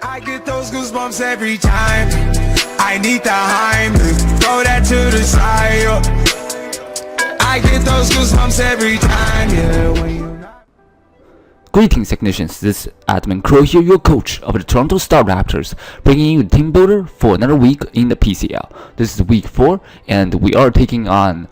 I get those goosebumps every time. I need the Heimlich, throw that to the side. I get those goosebumps every time, yeah. When you Greetings, technicians. This is Admin Crow here, your coach of the Toronto Star Raptors, bringing you Teambuilder for another week in the PCL. This is week 4, and we are taking on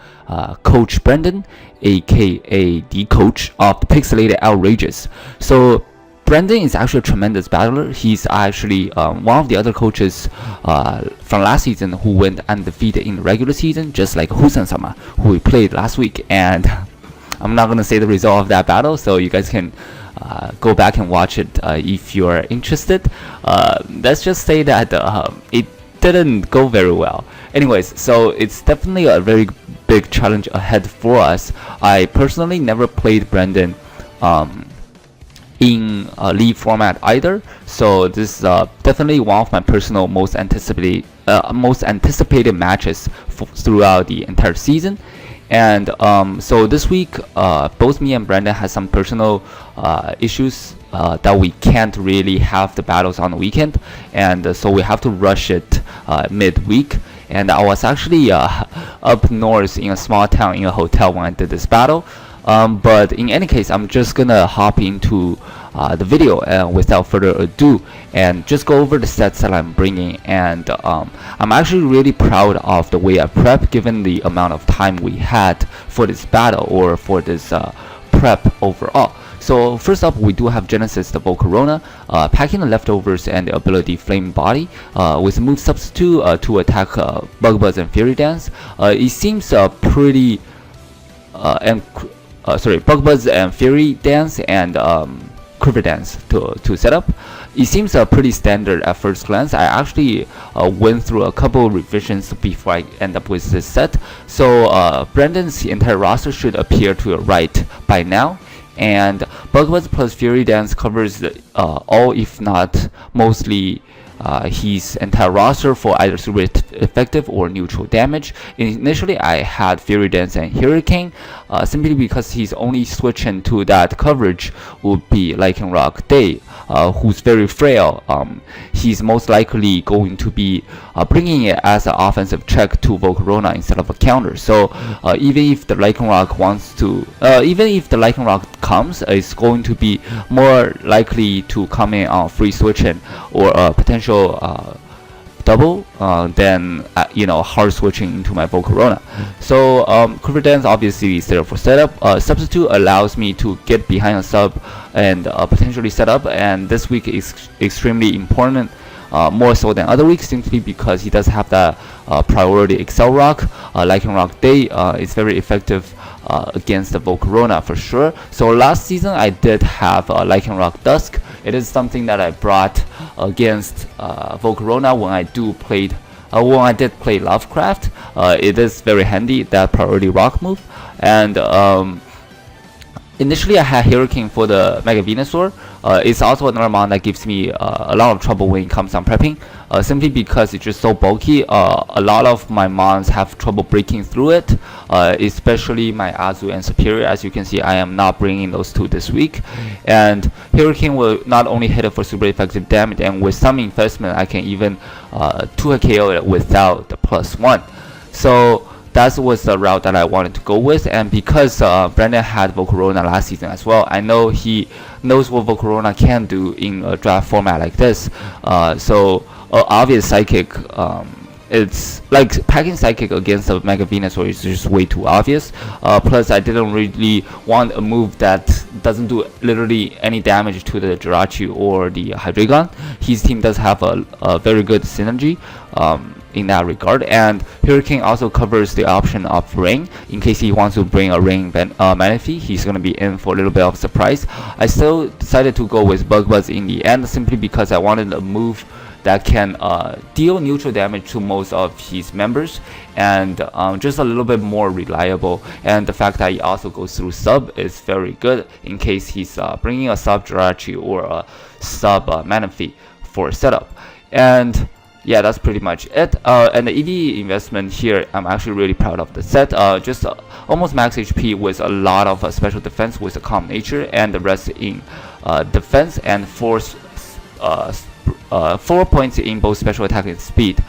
Coach Brendan, aka the coach of the Pixilated Outrages. So Brendan is actually a tremendous battler. He's actually one of the other coaches from last season who went undefeated in the regular season, just like Husan-sama, who we played last week. And I'm not going to say the result of that battle, so you guys can go back and watch it if you're interested. Let's just say that it didn't go very well. Anyways, so it's definitely a very big challenge ahead for us. I personally never played Brendan in league format either, so this is definitely one of my personal most anticipated matches throughout the entire season. And so this week, both me and Brendan had some personal issues that we can't really have the battles on the weekend, and so we have to rush it midweek. And I was actually up north in a small town in a hotel when I did this battle. But in any case, I'm just gonna hop into the video without further ado and just go over the sets that I'm bringing. And I'm actually really proud of the way I prepped, given the amount of time we had for this battle or for this prep overall. So first up, we do have Genesis the Volcarona, packing the leftovers and the ability Flame Body with a move substitute to attack Bug Buzz and Fury Dance. It seems pretty Bug Buzz and Fury Dance and Quiver Dance to set up. It seems pretty standard at first glance. I actually went through a couple revisions before I end up with this set. So Brendan's entire roster should appear to your right by now. And Bug Buzz plus Fury Dance covers all, if not mostly, his entire roster for either super effective or neutral damage. Initially, I had Fury Dance and Hurricane, simply because he's only switching to that coverage would be Lycanroc Day, who's very frail. He's most likely going to be bringing it as an offensive check to Volcarona instead of a counter. So even if the Lycanroc comes, it's going to be more likely to come in on free switching or a potential double than hard switching into my Volcarona. So Quiver Dance obviously is there for setup. Substitute allows me to get behind a sub and potentially set up, and this week is extremely important, more so than other weeks, simply because he does have that priority Excel Rock. Lycanroc Day is very effective against the Volcarona for sure. So last season I did have Lycanroc Dusk. It is something that I brought against Volcarona when I did play Lovecraft. It is very handy, that priority rock move. And initially I had Hurricane for the Mega Venusaur. It's also another mon that gives me a lot of trouble when it comes on prepping, simply because it's just so bulky. A lot of my mons have trouble breaking through it, especially my Azu and Superior. As you can see, I am not bringing those two this week. And Hurricane will not only hit it for super effective damage, and with some investment I can even 2-hit KO it without the +1. So that was the route that I wanted to go with. And because Brendan had Volcarona last season as well, I know he knows what Volcarona can do in a draft format like this. So obvious Psychic, it's like packing Psychic against a Mega Venusaur is just way too obvious. Plus I didn't really want a move that doesn't do literally any damage to the Jirachi or the Hydreigon. His team does have a very good synergy in that regard, and Hurricane also covers the option of Rain in case he wants to bring a Rain Manaphy. He's going to be in for a little bit of surprise. I still decided to go with Bug Buzz in the end, simply because I wanted a move that can deal neutral damage to most of his members, and just a little bit more reliable. And the fact that he also goes through sub is very good in case he's bringing a sub Jirachi or a sub Manaphy for setup. And yeah, that's pretty much it. And the EV investment here, I'm actually really proud of the set. Just almost max HP with a lot of special defense with a calm nature, and the rest in defense and force 4 points in both special attack and speed.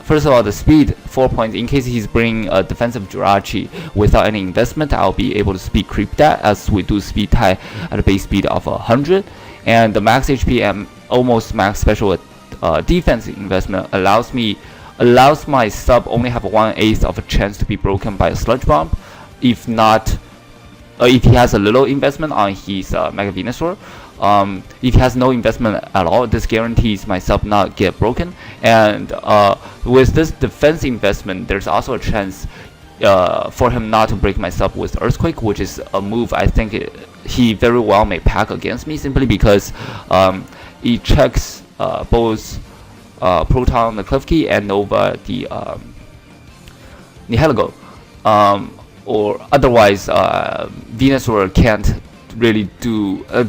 First of all, the speed 4 points. In case he's bringing a defensive Jirachi without any investment, I'll be able to speed creep that, as we do speed tie at a base speed of 100. And the max HP and almost max special defense investment allows my sub only have 1/8 of a chance to be broken by a sludge bomb, if not. If he has a little investment on his Mega Venusaur. If he has no investment at all, this guarantees my sub not get broken. And with this defense investment, there's also a chance for him not to break my sub with Earthquake, which is a move I think he very well may pack against me, simply because it checks both Proton the Klefki and Nova the Nihilego. Or otherwise, Venusaur can't really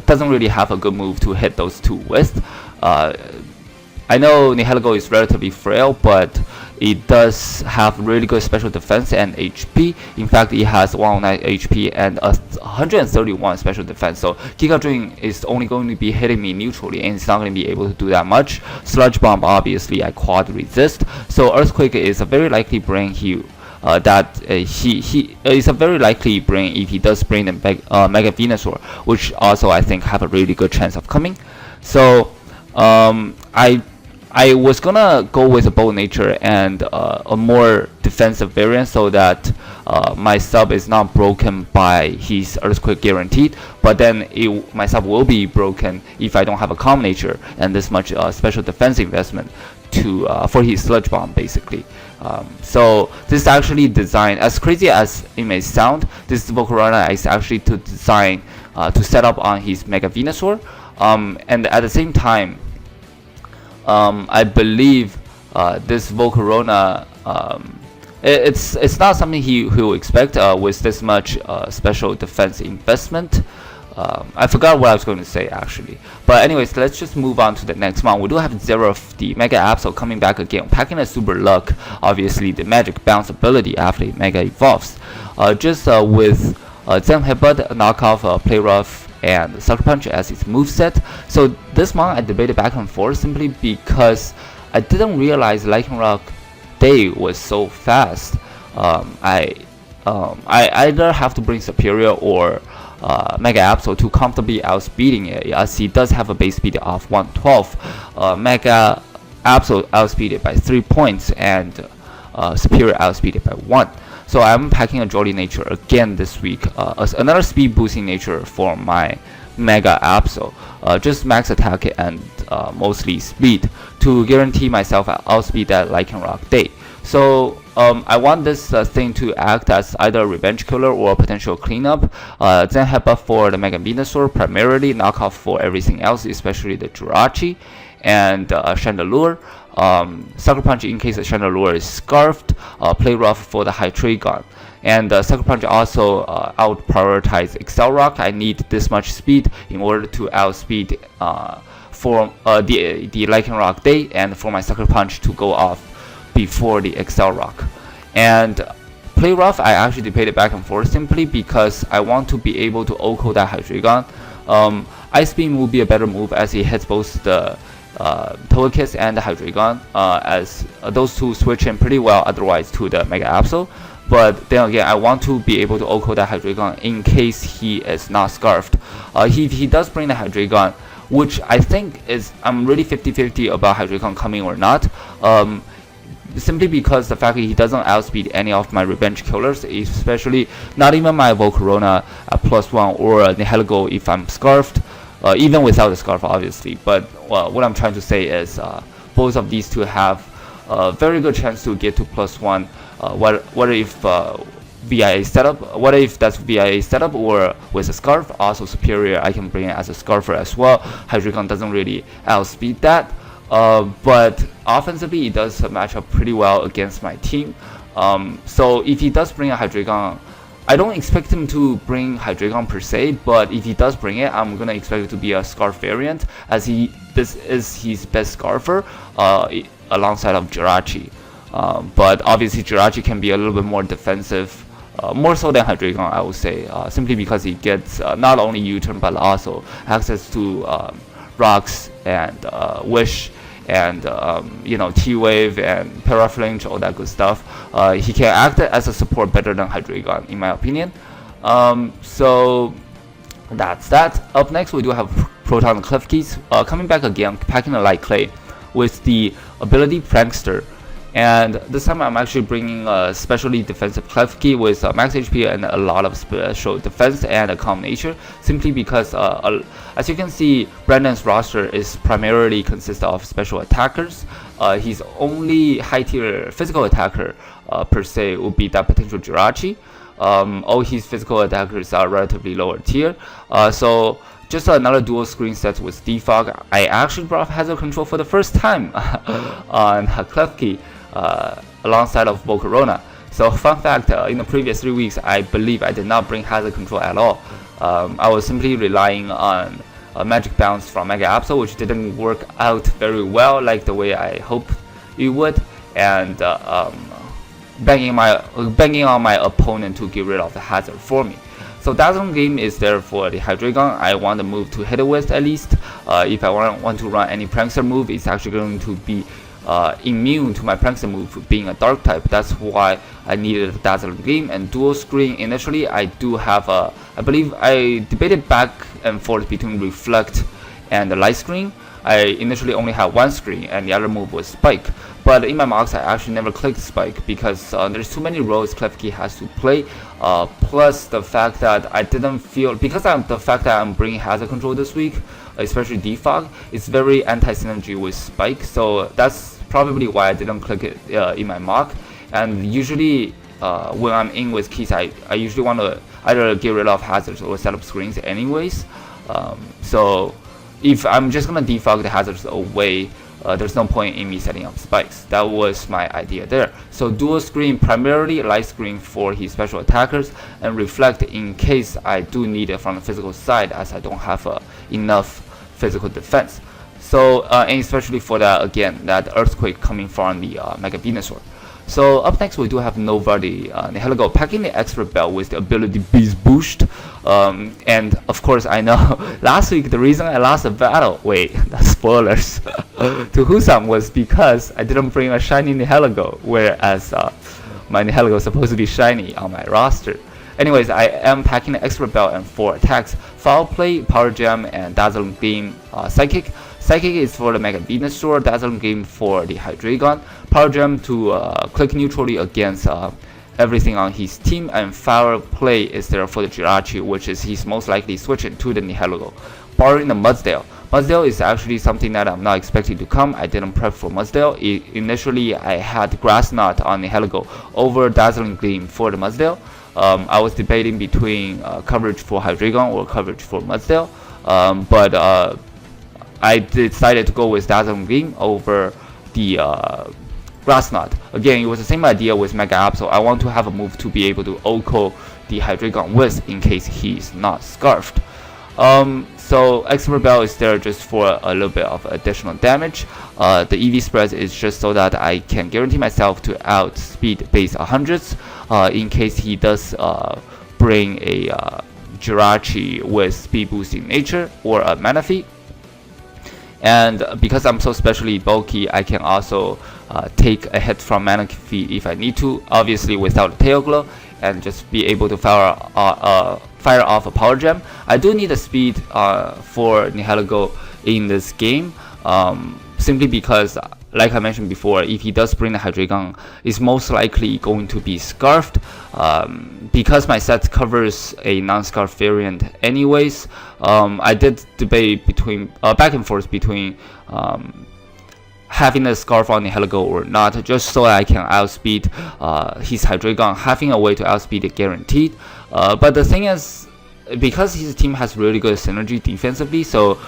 doesn't really have a good move to hit those two with. I know Nihilego is relatively frail, but it does have really good special defense and HP. In fact, it has 109 HP and 131 special defense. So Giga Drain is only going to be hitting me neutrally, and it's not going to be able to do that much. Sludge Bomb, obviously, I quad resist. So Earthquake is a very likely bring he is a very likely bring if he does bring the Mega Venusaur, which also I think have a really good chance of coming. So I was gonna go with a Bold Nature and a more defensive variant, so that my sub is not broken by his Earthquake guaranteed, but then my sub will be broken if I don't have a Calm Nature and this much special defense investment for his Sludge Bomb, basically. So this is actually designed, as crazy as it may sound, this Volcarona is actually to set up on his Mega Venusaur, and at the same time, I believe this Volcarona, it's not something he will expect with this much special defense investment. I forgot what I was going to say actually, but anyways, let's just move on to the next one. We do have Zero of the Mega Absol coming back again, packing a Super Luck, obviously the magic bounce ability after it Mega evolves. Just with Zen Headbutt, knockoff Play Rough, and Sucker Punch as its moveset. So this one I debated back and forth simply because I didn't realize Lycanroc Day was so fast. I either have to bring Superior or Mega Absol to comfortably outspeeding it, as he does have a base speed of 112. Mega Absol outspeeded by 3 points and Superior outspeeded by 1. So I'm packing a Jolly Nature again this week, another speed boosting nature for my Mega Absol, just max attack and mostly speed to guarantee myself outspeed that Lycanroc Day. So I want this thing to act as either a revenge killer or a potential cleanup. Then Headbutt for the Mega Venusaur, primarily knockoff for everything else, especially the Jirachi and Chandelure. Sucker Punch in case the Chandelure is scarfed, Play Rough for the Hydreigon. And Sucker Punch also out prioritize Excel Rock. I need this much speed in order to outspeed for the Lycanroc Day, and for my Sucker Punch to go off before the Excel Rock. And Play Rough I actually debated back and forth simply because I want to be able to OHKO that Hydreigon. Ice Beam will be a better move as it hits both the Togekiss and the Hydreigon, as those two switch in pretty well otherwise to the Mega Absol. But then again, I want to be able to OHKO that Hydreigon in case he is not scarfed. If he does bring the Hydreigon, which I think is, I'm really 50-50 about Hydreigon coming or not. Simply because the fact that he doesn't outspeed any of my revenge killers, especially not even my Volcarona at +1 or Nihilego if I'm scarfed, even without the scarf obviously. But what I'm trying to say is both of these two have a very good chance to get to +1. What if VIA setup? What if that's VIA setup or with a scarf? Also Superior, I can bring it as a scarfer as well. Hydreigon doesn't really outspeed that. But offensively, it does match up pretty well against my team. So if he does bring a Hydreigon, I don't expect him to bring Hydreigon per se, but if he does bring it, I'm gonna expect it to be a Scarf variant, as this is his best Scarfer alongside of Jirachi. But obviously Jirachi can be a little bit more defensive, more so than Hydreigon, I would say, simply because he gets not only U-turn but also access to rocks and wish and you know, T-Wave and Paraflinch, all that good stuff. He can act as a support better than Hydreigon in my opinion. So that's that. Up next we do have Proton Klefki's coming back again, packing a light clay with the ability Prankster. And this time I'm actually bringing a specially defensive Klefki with max HP and a lot of special defense and a calm nature, simply because as you can see, Brandon's roster is primarily consists of special attackers. His only high tier physical attacker per se would be that potential Jirachi. All his physical attackers are relatively lower tier. So just another dual screen set with Defog. I actually brought Hazard Control for the first time on Klefki. Alongside of Volcarona. So fun fact, in the previous 3 weeks, I believe I did not bring Hazard Control at all. I was simply relying on Magic Bounce from Mega Absol, which didn't work out very well like the way I hoped it would, and banging on my opponent to get rid of the Hazard for me. So Dazzling Gleam is there for the Hydreigon. I want to move to hit it with at least. If I want to run any Prankster move, it's actually going to be immune to my Prankster move being a dark type. That's why I needed a Dazzling Gleam and dual screen. Initially I do have I believe I debated back and forth between Reflect and the Light Screen. I initially only had one screen and the other move was Spike, but in my mocks I actually never clicked Spike because there's too many roles Klefki has to play, plus the fact that I didn't feel, because the fact that I'm bringing Hazard Control this week, especially Defog, it's very anti-synergy with Spike, so that's probably why I didn't click it in my mock. And usually when I'm in with keys, I usually want to either get rid of hazards or set up screens anyways. So if I'm just gonna defog the hazards away, there's no point in me setting up spikes. That was my idea there. So dual screen, primarily light screen for his special attackers, and reflect in case I do need it from the physical side, as I don't have enough physical defense. So and especially for that, again, that earthquake coming from the Mega Venusaur. So up next we do have Nova the Nihilego packing the expert belt with the ability Beast Boost. And of course I know last week the reason I lost the battle, wait, that's spoilers, to Husam was because I didn't bring a shiny Nihilego, whereas my Nihilego is supposed to be shiny on my roster. Anyways, I am packing the expert belt and 4 attacks: Foul Play, Power Gem, and Dazzling Beam. Psychic. Psychic is for the Mega Venusaur, Dazzling Beam for the Hydreigon, Power Gem to click neutrally against everything on his team, and Foul Play is there for the Jirachi, which is he's most likely switching to the Nihilego. Borrowing the Mudsdale. Mudsdale is actually something that I'm not expecting to come. I didn't prep for Mudsdale. Initially, I had Grass Knot on Nihilego over Dazzling Gleam for the Mudsdale. I was debating between coverage for Hydreigon or coverage for Mudsdale, but I decided to go with Dazzling Gleam over the Grass Knot. Again, it was the same idea with Mega Absol. I want to have a move to be able to OHKO the Hydreigon with in case he's not Scarfed. So Expert Bell is there just for a little bit of additional damage. The EV spread is just so that I can guarantee myself to outspeed base 100s in case he does bring a Jirachi with speed boosting nature or a Manaphy. And because I'm so specially bulky, I can also take a hit from Manaphy if I need to, obviously without a Tail Glow, and just be able to fire off a Power Gem. I do need a speed for Nihilego in this game, simply because, like I mentioned before, if he does bring the Hydreigon, it's most likely going to be Scarfed. Because my set covers a non-Scarf variant anyways, I did debate between back and forth between having a Scarf on Nihilego or not, just so I can outspeed his Hydreigon, having a way to outspeed it guaranteed. But the thing is, because his team has really good synergy defensively, so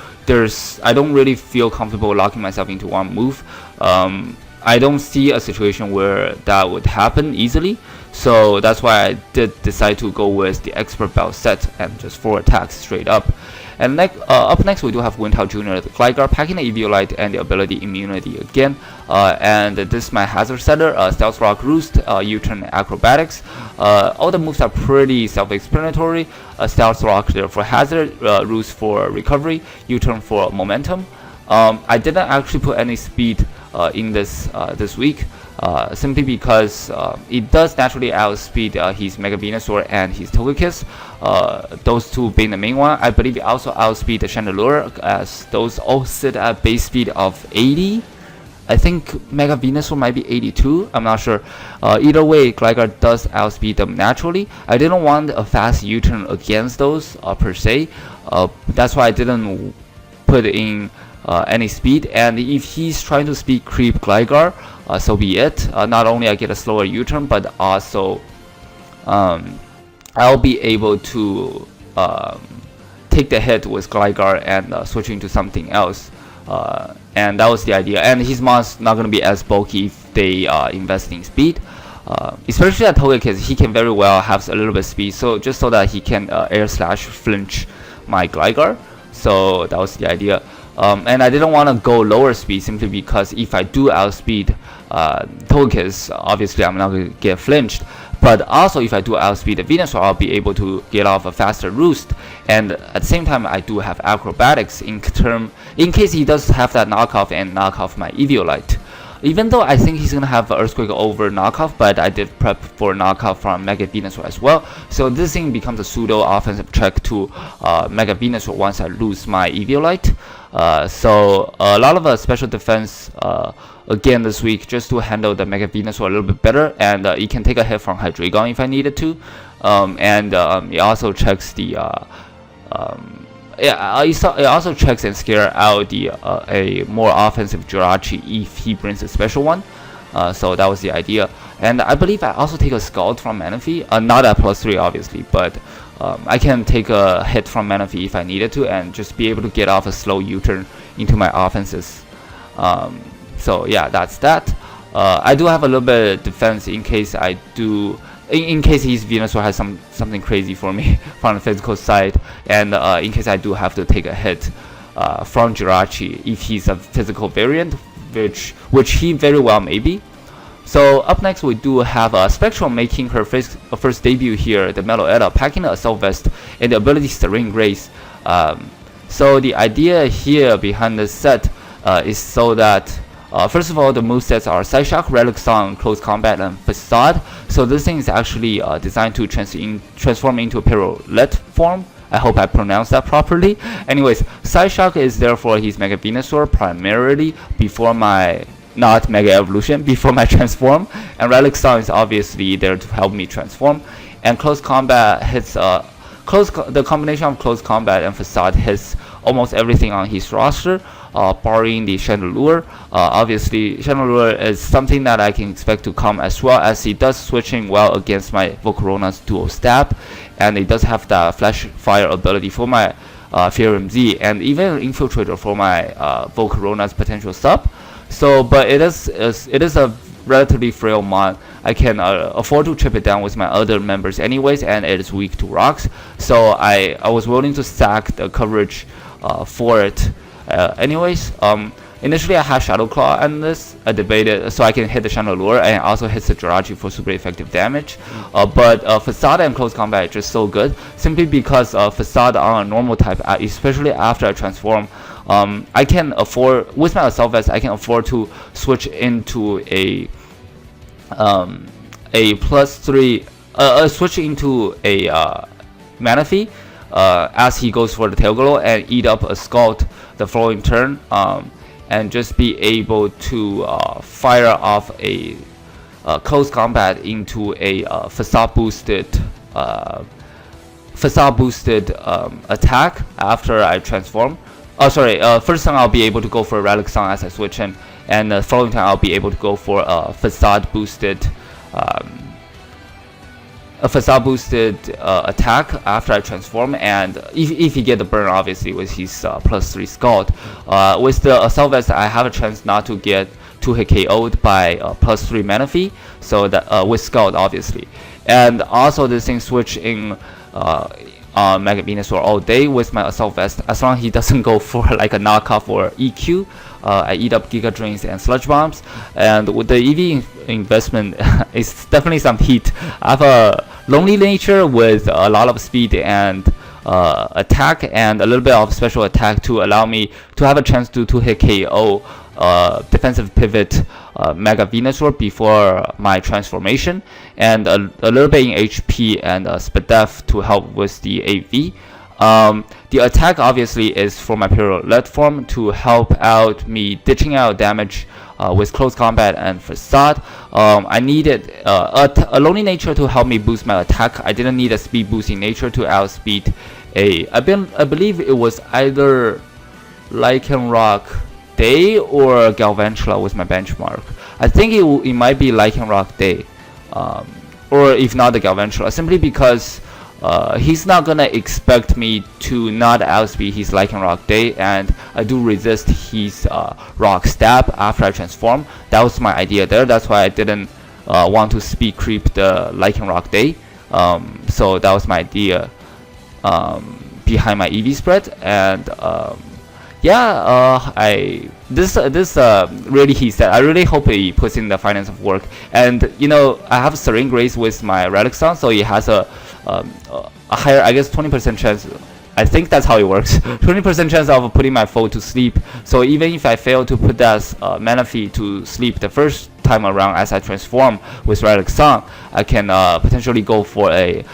I don't really feel comfortable locking myself into one move. I don't see a situation where that would happen easily, so that's why I did decide to go with the Expert Belt set and just 4 attacks straight up. And up next we do have Wintao Jr., the Gligar, packing the Eviolite and the ability Immunity again. And this is my Hazard Setter, Stealth Rock, Roost, U-turn, Acrobatics. All the moves are pretty self-explanatory. Stealth Rock there for Hazard, Roost for Recovery, U-turn for Momentum. I didn't actually put any speed in this week, simply because it does naturally outspeed his Mega Venusaur and his Togekiss, those two being the main one. I believe it also outspeed the Chandelure, as those all sit at base speed of 80. I think Mega Venusaur might be 82, I'm not sure. Either way, Gligar does outspeed them naturally. I didn't want a fast U-turn against those per se, that's why I didn't put in any speed. And if he's trying to speed creep Gligar, so be it. Not only I get a slower U-turn, but also I'll be able to take the hit with Gligar and switching to something else. And that was the idea. And his mon's not going to be as bulky if they invest in speed. Especially at Togekiss, he can very well have a little bit of speed, so just so that he can air slash flinch my Gligar. So that was the idea. And I didn't want to go lower speed, simply because if I do outspeed Togekiss, obviously I'm not going to get flinched. But also if I do outspeed the Venusaur, I'll be able to get off a faster Roost. And at the same time, I do have Acrobatics in case he does have that knockoff and knock off my Eviolite. Even though I think he's going to have Earthquake over knockoff, but I did prep for knockoff from Mega Venusaur as well. So this thing becomes a pseudo offensive check to Mega Venusaur once I lose my Eviolite. So a lot of special defense again this week, just to handle the Mega Venusaur a little bit better. And it can take a hit from Hydreigon if I needed to. It also checks the it also checks and scare out the a more offensive Jirachi if he brings a special one. So that was the idea. And I believe I also take a Scald from Manaphy, not at +3 obviously, but I can take a hit from Manaphy if I needed to, and just be able to get off a slow U-turn into my offenses. So yeah, that's that. I do have a little bit of defense in case I do. In case his Venusaur has something crazy for me from the physical side, and in case I do have to take a hit from Jirachi if he's a physical variant, which he very well may be. So up next we do have Spectral making her first debut here, the Meloetta, packing the Assault Vest and the ability Serene Grace. So the idea here behind this set is so that first of all, the movesets are Side Shock, Relic Song, Close Combat, and Facade. So this thing is actually designed to transform into a Pirouette form. I hope I pronounced that properly. Anyways, Side Shock is therefore his Mega Venusaur primarily before my not Mega Evolution, before my transform. And Relic Song is obviously there to help me transform. And Close Combat hits the combination of Close Combat and Facade hits almost everything on his roster, barring the Chandelure. Obviously, Chandelure is something that I can expect to come, as well as he does switching well against my Volcarona's Dual Stab, and it does have the Flash Fire ability for my Fearum Z, and even Infiltrator for my Volcarona's potential sub. So, but it is a relatively frail mod. I can afford to chip it down with my other members anyways, and it is weak to rocks. So I was willing to stack the coverage for it. Anyways, initially I had Shadow Claw on this. I debated so I can hit the Chandelure and also hit the Jirachi for super effective damage. But Facade and Close Combat is just so good, simply because Facade on a normal type, especially after I transform, I can afford, with my Assault Vest, I can afford to switch into a +3, switch into a Manaphy, as he goes for the Tail Glow and eat up a Scald the following turn, and just be able to fire off a Close Combat into a Facade boosted attack after I transform. First time I'll be able to go for a Relic Song as I switch in, and the following time I'll be able to go for a Facade boosted attack after I transform, and if he get the burn, obviously with his +3 Scald. With the Assault Vest, I have a chance not to get 2-hit KO'd by +3 Manaphy, so that with Scald obviously. And also this thing switch in Mega Venusaur all day with my Assault Vest, as long as he doesn't go for like a knockoff or EQ. I eat up Giga Drains and Sludge Bombs, and with the EV investment, it's definitely some heat. I have a lonely nature with a lot of speed and attack and a little bit of special attack to allow me to have a chance to hit KO defensive pivot Mega Venusaur before my transformation, and a little bit in HP and SPDEF to help with the AV. The attack obviously is for my Pixilated form to help out me ditching out damage with close combat and facade. I needed a lonely nature to help me boost my attack. I didn't need a speed boosting nature to outspeed I believe it was either Lycanroc Day or Galvantula was my benchmark. I think it might be Lycanroc Day, or if not the Galvantula, simply because he's not gonna expect me to not outspeed his Lycanroc Day, and I do resist his Rock Stab after I transform. That was my idea there. That's why I didn't want to speed creep the Lycanroc Day. So that was my idea behind my EV spread, and this really he said. I really hope he puts in the finance of work, and you know I have Serene Grace with my Relic-Son, so he has a higher, I guess 20% chance. I think that's how it works. 20% chance of putting my foe to sleep. So even if I fail to put that Manaphy to sleep the first time around as I transform with Relic-Son, I can potentially go for a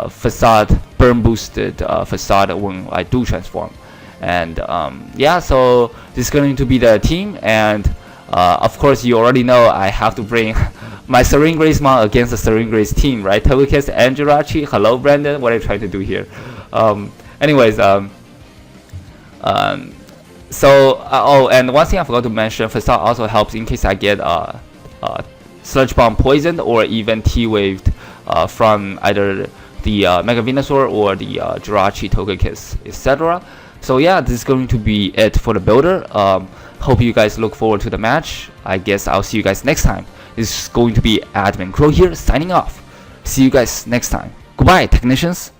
facade burn boosted facade when I do transform. And yeah, so this is going to be the team, and of course you already know I have to bring my Serene Grace mon against the Serene Grace team, right? Togekiss and Jirachi. Hello Brandon, what are you trying to do here? Anyways, oh, and one thing I forgot to mention, facade also helps in case I get Sludge Bomb poisoned or even T-waved from either the Mega Venusaur or the Jirachi, Togekiss, etc. So yeah, this is going to be it for the builder. Hope you guys look forward to the match. I guess I'll see you guys next time. This is going to be Admin Crow here signing off. See you guys next time. Goodbye, technicians.